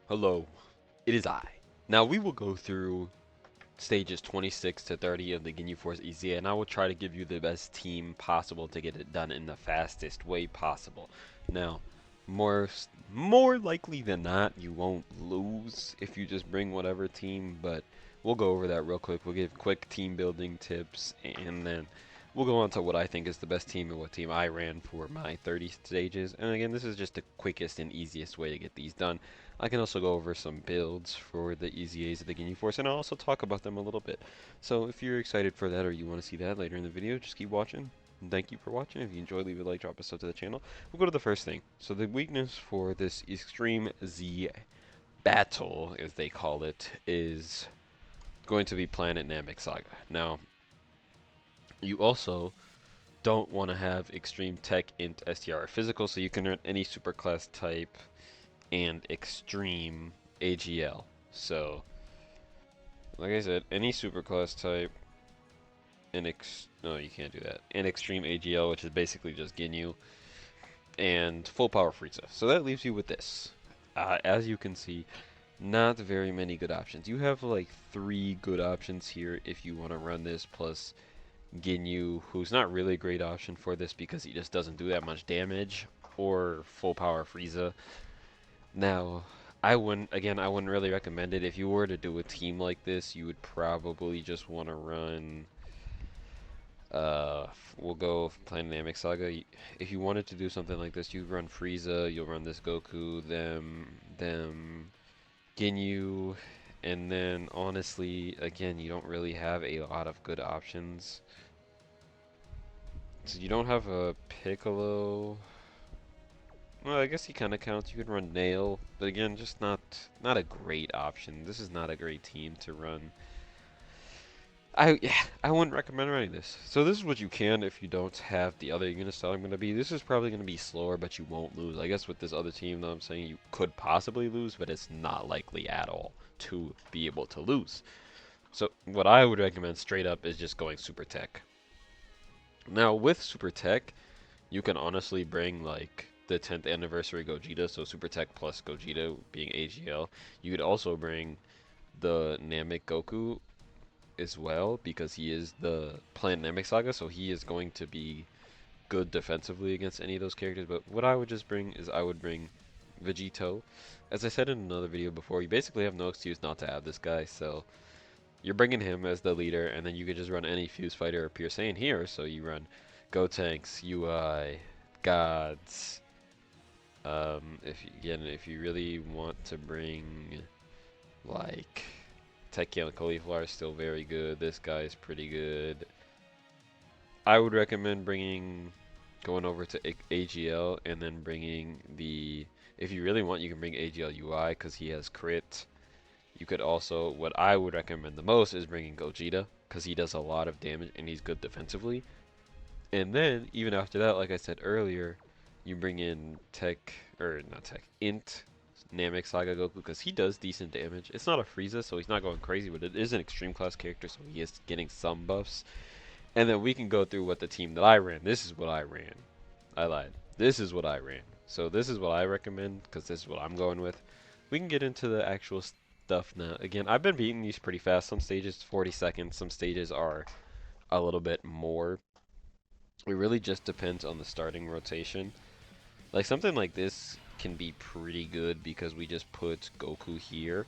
Hello, it is I. Now we will go through stages 26 to 30 of the Ginyu Force EZA, and I will try to give you the best team possible to get it done in the fastest way possible. Now, more likely than not, you won't lose if you just bring whatever team, but we'll go over that real quick. We'll give quick team building tips, and then we'll go on to what I think is the best team and what team I ran for my 30 stages. And again, this is just the quickest and easiest way to get these done. I can also go over some builds for the EZAs of the Ginyu Force, and I'll also talk about them a little bit. So if you're excited for that or you want to see that later in the video, just keep watching. And thank you for watching. If you enjoyed, leave a like, drop a sub to the channel. We'll go to the first thing. So the weakness for this Extreme Z battle, as they call it, is going to be Planet Namek Saga. Now, you also don't want to have Extreme Tech Int STR Physical, so you can earn any superclass type and Extreme AGL. So, like I said, any superclass type and no, you can't do that. And Extreme AGL, which is basically just Ginyu, and Full Power Frieza. So that leaves you with this. As you can see, not very many good options. You have like 3 good options here if you want to run this, plus Ginyu, who's not really a great option for this because he just doesn't do that much damage, or Full Power Frieza. Now, I wouldn't really recommend it. If you were to do a team like this, you would probably just want to run, we'll go Planet Namek Saga. If you wanted to do something like this, you'd run Frieza, you'll run this Goku, them, Ginyu, and then honestly, again, you don't really have a lot of good options. So you don't have a Piccolo. Well, I guess he kind of counts. You could run Nail, but again, just not a great option. This is not a great team to run. I wouldn't recommend running this. So this is what you can if you don't have the other unit style I'm going to be. This is probably going to be slower, but you won't lose. I guess with this other team, though, I'm saying you could possibly lose, but it's not likely at all to be able to lose. So what I would recommend straight up is just going Super Tech. Now with Super Tech, you can honestly bring like the 10th anniversary Gogeta, so Super Tech plus Gogeta being AGL. You could also bring the Namek Goku as well, because he is the Planet Namek Saga, so he is going to be good defensively against any of those characters. But what I would just bring is I would bring Vegito. As I said in another video before, you basically have no excuse not to have this guy, so you're bringing him as the leader, and then you could just run any Fuse Fighter or Pure Saiyan here, so you run Gotenks, UI, Gods. If you really want to bring like Tekion Cauliflower is still very good. This guy is pretty good. I would recommend going over to AGL and then bringing the. If you really want, you can bring AGL UI because he has crit. You could also, what I would recommend the most is bringing Gogeta because he does a lot of damage and he's good defensively. And then even after that, like I said earlier, you bring in Int Namek Saga Goku because he does decent damage. It's not a Frieza, so he's not going crazy, but it is an extreme class character, so he is getting some buffs. And then we can go through what the team that I ran. This is what I ran. I lied. This is what I ran. So this is what I recommend because this is what I'm going with. We can get into the actual stuff now. Again, I've been beating these pretty fast. Some stages 40 seconds, some stages are a little bit more. It really just depends on the starting rotation. Like something like this can be pretty good because we just put Goku here,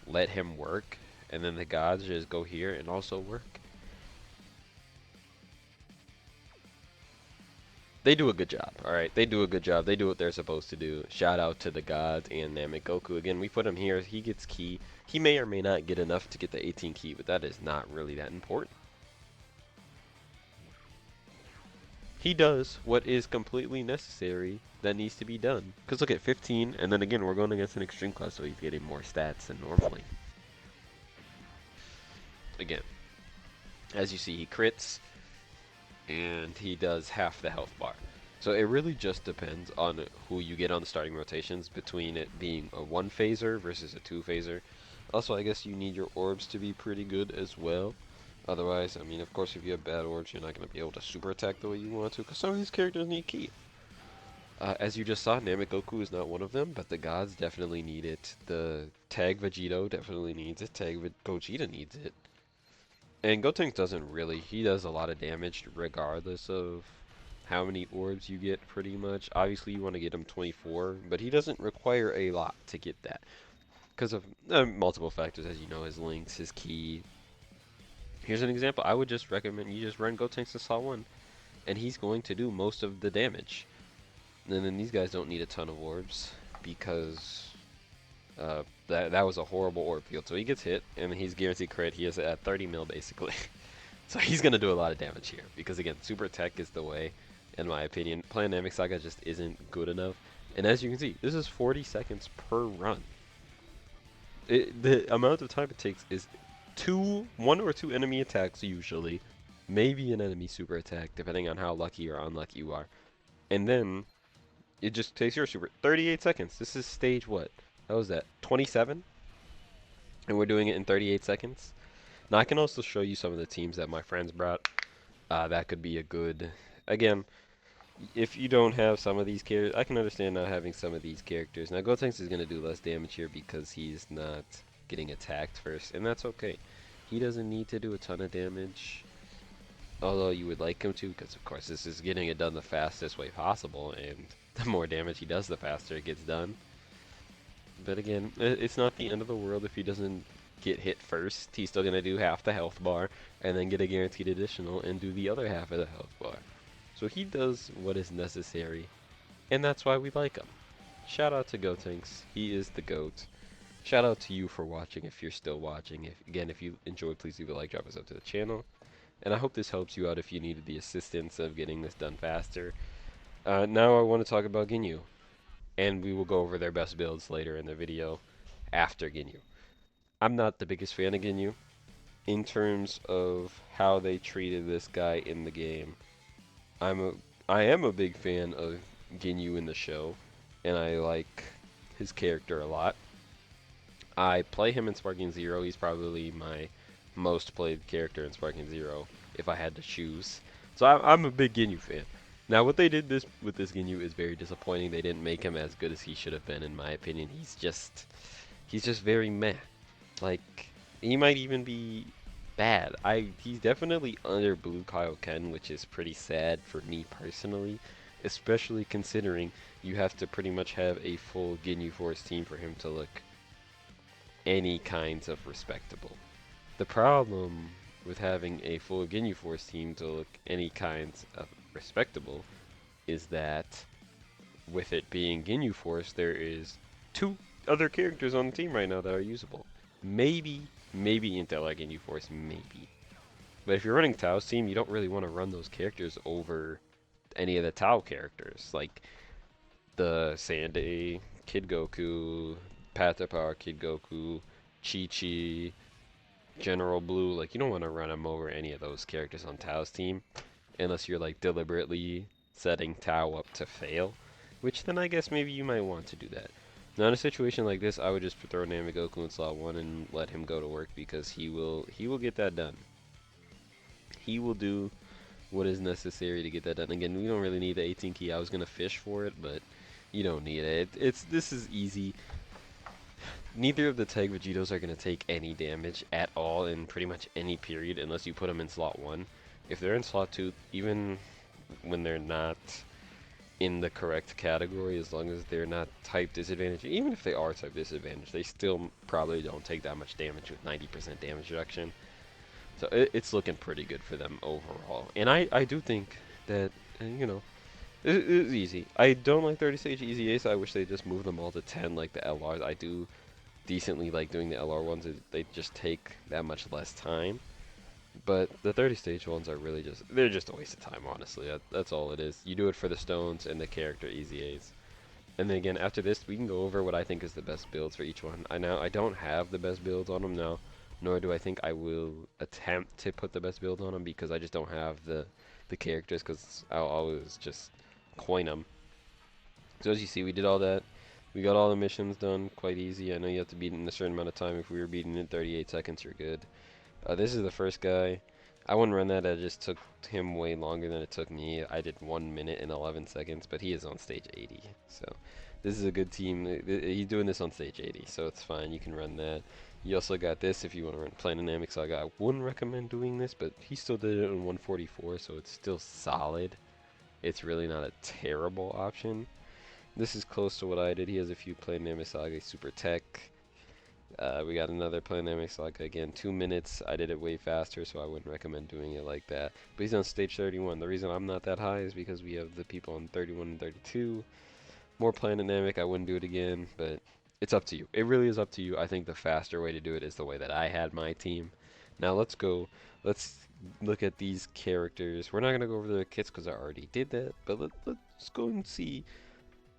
let him work, and then the gods just go here and also work. They do a good job, alright? They do a good job. They do what they're supposed to do. Shout out to the gods and Namek Goku. Again, we put him here. He gets key. He may or may not get enough to get the 18 key, but that is not really that important. He does what is completely necessary that needs to be done. Because look at 15, and then again, we're going against an extreme class, so he's getting more stats than normally. Again, as you see, he crits, and he does half the health bar. So it really just depends on who you get on the starting rotations between it being a 1-phaser versus a 2-phaser. Also, I guess you need your orbs to be pretty good as well. Otherwise, I mean, of course, if you have bad orbs, you're not going to be able to super attack the way you want to, because some of these characters need ki. As you just saw, Goku is not one of them, but the gods definitely need it. The tag Vegito definitely needs it. Gogeta needs it. And Gotenks doesn't really. He does a lot of damage regardless of how many orbs you get, pretty much. Obviously, you want to get him 24, but he doesn't require a lot to get that. Because of multiple factors, as you know, his links, his ki. Here's an example. I would just recommend you just run Gotenks to slot 1, and he's going to do most of the damage. And then these guys don't need a ton of orbs because that was a horrible orb field. So he gets hit, and he's guaranteed crit. He is at 30 mil basically. So he's going to do a lot of damage here because, again, super tech is the way, in my opinion. Playing Namek Saga just isn't good enough. And as you can see, this is 40 seconds per run. The amount of time it takes is one or two enemy attacks usually, maybe an enemy super attack, depending on how lucky or unlucky you are. And then it just takes your super 38 seconds. This is stage what? How was that? 27? And we're doing it in 38 seconds. Now I can also show you some of the teams that my friends brought. That could be a good, again, if you don't have some of these characters, I can understand not having some of these characters. Now Gotenks is going to do less damage here because he's not getting attacked first, and that's okay. He doesn't need to do a ton of damage, although you would like him to, because of course this is getting it done the fastest way possible, and the more damage he does, the faster it gets done. But again, it's not the end of the world if he doesn't get hit first. He's still going to do half the health bar, and then get a guaranteed additional, and do the other half of the health bar. So he does what is necessary, and that's why we like him. Shout out to Gotenks, he is the GOAT. Shout out to you for watching if you're still watching. If you enjoyed, please leave a like, drop a sub to the channel. And I hope this helps you out if you needed the assistance of getting this done faster. Now I want to talk about Ginyu, and we will go over their best builds later in the video after Ginyu. I'm not the biggest fan of Ginyu in terms of how they treated this guy in the game. I am a big fan of Ginyu in the show, and I like his character a lot. I play him in Sparking Zero. He's probably my most played character in Sparking Zero, if I had to choose. So I'm a big Ginyu fan. Now, what they did with this Ginyu is very disappointing. They didn't make him as good as he should have been, in my opinion. He's just very meh. Like, he might even be bad. He's definitely under Blue Kaioken, which is pretty sad for me personally, especially considering you have to pretty much have a full Ginyu Force team for him to look any kinds of respectable. The problem with having a full Ginyu Force team to look any kinds of respectable is that with it being Ginyu Force, there is 2 other characters on the team right now that are usable. Maybe Intel Ginyu Force, maybe. But if you're running Tao's team, you don't really want to run those characters over any of the Tao characters, like the Sanday, Kid Goku, Path of Power Kid Goku, Chi-Chi, General Blue. Like, you don't want to run them over any of those characters on Tao's team, unless you're like deliberately setting Tao up to fail, which then I guess maybe you might want to do that. Now in a situation like this, I would just throw Goku in slot 1 and let him go to work, because he will get that done. He will do what is necessary to get that done. Again, we don't really need the 18 key. I was gonna fish for it, but you don't need it. This is easy. Neither of the tag Vegitos are gonna take any damage at all in pretty much any period unless you put them in slot 1. If they're in slot 2, even when they're not in the correct category, as long as they're not type disadvantage, even if they are type disadvantage, they still probably don't take that much damage with 90% damage reduction. So it's looking pretty good for them overall. And I do think that, you know, it's easy. I don't like 30 stage EZAs. I wish they just moved them all to 10 like the LRs. I do decently like doing the LR ones. They just take that much less time. But the 30 stage ones are really they're just a waste of time, honestly. That's all it is. You do it for the stones and the character EZAs. And then again, after this, we can go over what I think is the best builds for each one. I don't have the best builds on them now, nor do I think I will attempt to put the best build on them, because I just don't have the characters, because I'll always just coin them. So as you see, we did all that. We got all the missions done quite easy. I know you have to beat it in a certain amount of time. If we were beating it in 38 seconds, you're good. This is the first guy. I wouldn't run that. It just took him way longer than it took me. I did 1 minute and 11 seconds, but he is on stage 80. So this is a good team. He's doing this on stage 80, so it's fine. You can run that. You also got this if you want to run Plan Dynamic Saga. I wouldn't recommend doing this, but he still did it in 144, so it's still solid. It's really not a terrible option. This is close to what I did. He has a few Plan Dynamic Saga Super Tech. We got another Plan Dynamic Saga again, 2 minutes. I did it way faster, so I wouldn't recommend doing it like that. But he's on stage 31. The reason I'm not that high is because we have the people on 31 and 32. More Plan Dynamic, I wouldn't do it again, but it's up to you. It really is up to you. I think the faster way to do it is the way that I had my team. Now let's go. Let's look at these characters. We're not going to go over the kits because I already did that, but let's go and see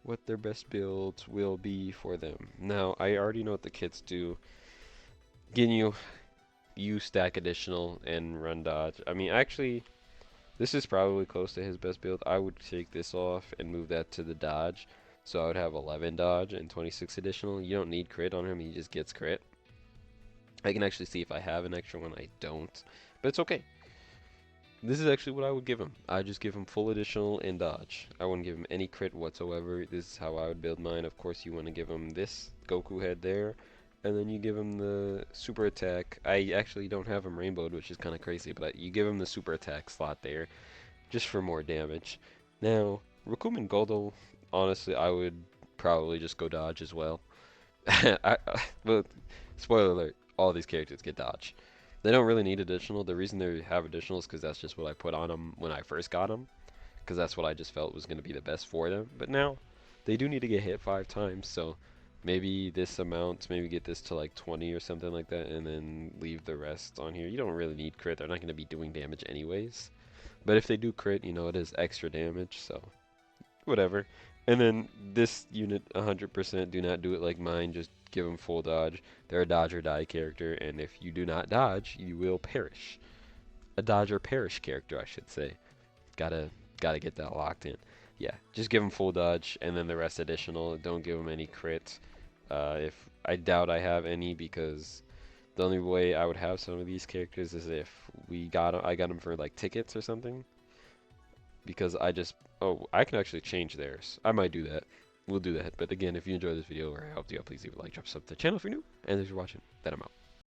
what their best builds will be for them. Now, I already know what the kits do. Ginyu, you stack additional and run dodge. I mean, actually, this is probably close to his best build. I would take this off and move that to the dodge. So I would have 11 dodge and 26 additional. You don't need crit on him, he just gets crit. I can actually see if I have an extra one. I don't, but it's okay. This is actually what I would give him. I just give him full additional and dodge. I wouldn't give him any crit whatsoever. This is how I would build mine. Of course, you want to give him this Goku head there, and then you give him the super attack. I actually don't have him rainbowed, which is kind of crazy, but you give him the super attack slot there, just for more damage. Now, Rakumen Goldo, honestly, I would probably just go dodge as well. But spoiler alert, all these characters get dodge. They don't really need additional. The reason they have additional is because that's just what I put on them when I first got them, because that's what I just felt was going to be the best for them. But now, they do need to get hit 5 times, so maybe this amount, maybe get this to like 20 or something like that, and then leave the rest on here. You don't really need crit. They're not going to be doing damage anyways. But if they do crit, you know, it is extra damage, so whatever. And then this unit, 100%, do not do it like mine. Just give them full dodge. They're a dodge or die character, and if you do not dodge, you will perish. A dodge or perish character, I should say. Gotta get that locked in. Yeah, just give them full dodge, and then the rest additional. Don't give them any crit. If I doubt I have any, because the only way I would have some of these characters is if I got them for like tickets or something. Because I can actually change theirs. I might do that. We'll do that. But again, if you enjoyed this video or I helped you out, please leave a like, drop a sub to the channel if you're new. And thanks for watching. Then I'm out.